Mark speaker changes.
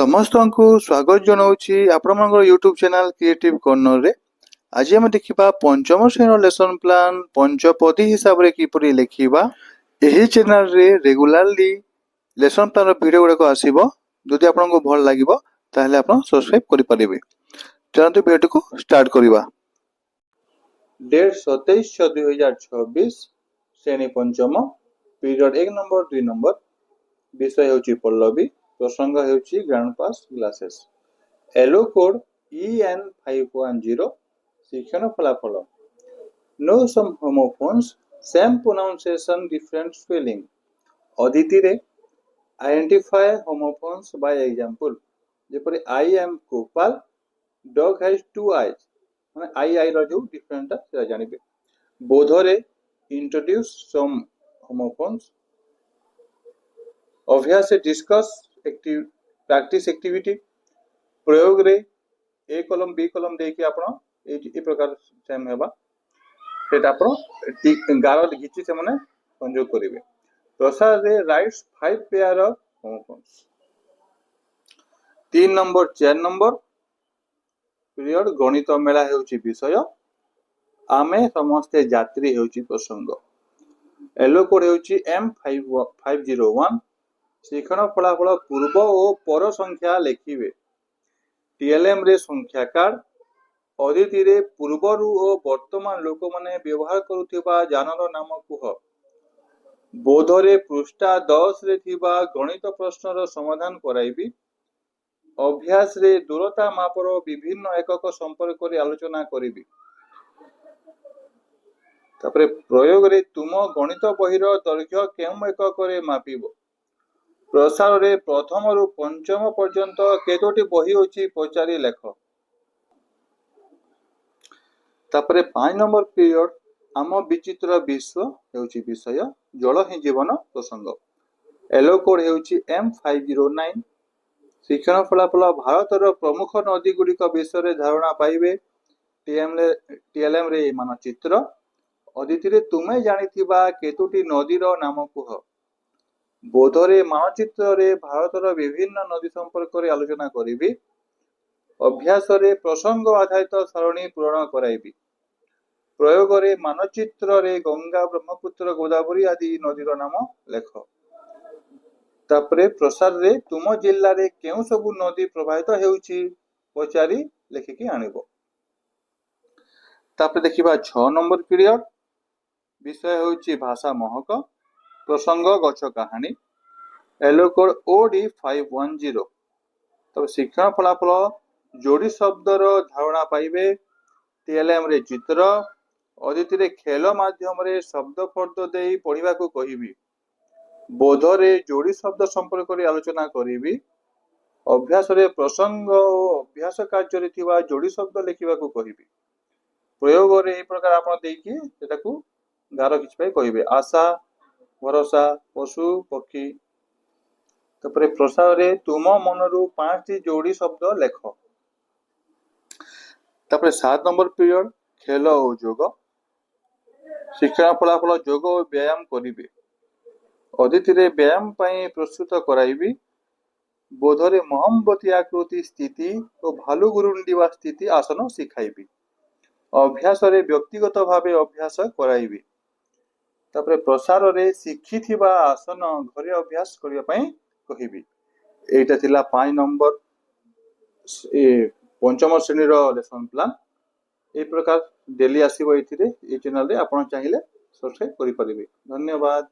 Speaker 1: समस्त को स्वागत जनाऊँगी आपनकर यूट्यूब चैनल क्रिएटिव कॉर्नर रे। आज आम देखा पंचम श्रेणी लेसन प्लान पंचपदी हिसाब से किपरि लिखा यही चैनल रे रेगुलारली लेसन प्लान वीडियो गुड़ाक आसो। जदि आपको भल लगे ताहले आप सब्सक्राइब करेंगे। चलते वीडियो को स्टार्ट करवा। डेट 27/6/2026 श्रेणी पंचम पीरियड 1 नंबर 2 नंबर विषय होची पल्लवी प्रसंग होची grand pass glasses yellow code EN510 शिक्षण फलाफल know some homophones same pronunciation different spelling Aditi रे आइडेंटिफाई होमोफोन्स बाय एग्जांपल जेपरि I am Gopal dog has 2 eyes माने आई रो जो डिफरेंट सेटा जानिबे। बोध रे इंट्रोड्यूस सम होमोफोन्स अभ्यास से डिस्कस प्रैक्टिस एक्टिविटी प्रयोग रे ए कॉलम बी कॉलम दे के आपण ए प्रकार सेम हेबा सेटा आपण गारो लिखिछि से माने संयोग करिवे। प्रसाद रे rights 5 pair of homophones 3 number 4 number period गणित मेला हेउछि विषय आमे समस्ते यात्री हेउछि प्रसंग येलो कोड हेउछि M501 शिक्षण फलाफल पूर्व और पर संख्या लिखिबे। टीएलएम रे संख्या कार्ड अदिति रे पूर्वरु और वर्तमान लोक माने व्यवहार करुथिबा जानर नाम कुह। बोध रे पृष्ठा 10 रे थिबा गणित प्रश्नर समाधान कराइबी। अभ्यास रे दूरता मापर विभिन्न एकक संपर्क रे आलोचना करिबी। तापरे प्रयोग रे तुम गणित बहिर दैर्घ्य केम एकक रे मापिबो। प्रसार रे प्रथम रु पंचम पर्यंत केतोटी बही होची पचारि लेख। तापरे 5 नंबर पीरियड आम विचित्र विश्व हेउची विषय जल ही जीवन प्रसंग येलो कोड हेउची M509 शिक्षण फलाफल भारतर प्रमुख नदी गुड़िक विषय धारणा पाइबे। टीएलएम रे मानचित्र अदिति रे तुमे जानिथिबा केतोटी नदीर नाम कुह। बोधरे मानचित्र रे भारतर विभिन्न नदी संपर्क रे आलोचना करिबी। अभ्यास रे प्रसंग आधारित सारणी पूरण कराइबी। प्रयोग रे मानचित्र रे गंगा ब्रह्मपुत्र गोदावरी आदि नदीर नाम लेख। तापरे प्रसार रे तुम जिल्ला रे केउ सबु नदी प्रवाहित हेउची पचारि लेखिकी आनिबो। तापरे देखिबा 6 नंबर पीरियड विषय होची भाषा महक प्रसंग गछ कहानी येलो कोड OD510 तब शिक्षण फलाफल जोड़ी शब्दर धारणा पाइबे। टीएलएम रे चित्र अदिति रे खेल माध्यम रे शब्द फर्द देई पढ़िबा को कहिबी। बोध रे जोड़ी शब्द संपर्क रे आलोचना करिबी। अभ्यास रे प्रसंग और अभ्यास कार्य रे थिबा जोड़ी शब्द लिखिबा को कहिबी। प्रयोग रे ए प्रकार आपण देकी सेटा को गारो किछ पय कहिबे। आशा भरोसा पशु पक्षी तापरे प्रसार रे तुम मनरु 5 जोड़ी शब्द लेख। तापरे 7 नंबर पीरियड खेल और योग शिक्षण फलाफल योग और व्यायाम करिबे। अदिति रे व्यायाम पई प्रस्तुत कराइबी। बोधरे मोहम्मती आकृति स्थिति और भालू गुरुंडीवा स्थिति आसन सिखाइबी। अभ्यास रे व्यक्तिगत भावे अभ्यास कराइबी। तापरे प्रसार रे शिक्षी थिबा आसन घरे अभ्यास करिया पई कहिबी। एटा थिला 5 नंबर पंचम श्रेणी रो लेसन प्लान ए प्रकार डेली आसीबो एथिरे ए चैनल रे आपण चाहिले सब्सक्राइब करि परिबे। धन्यवाद।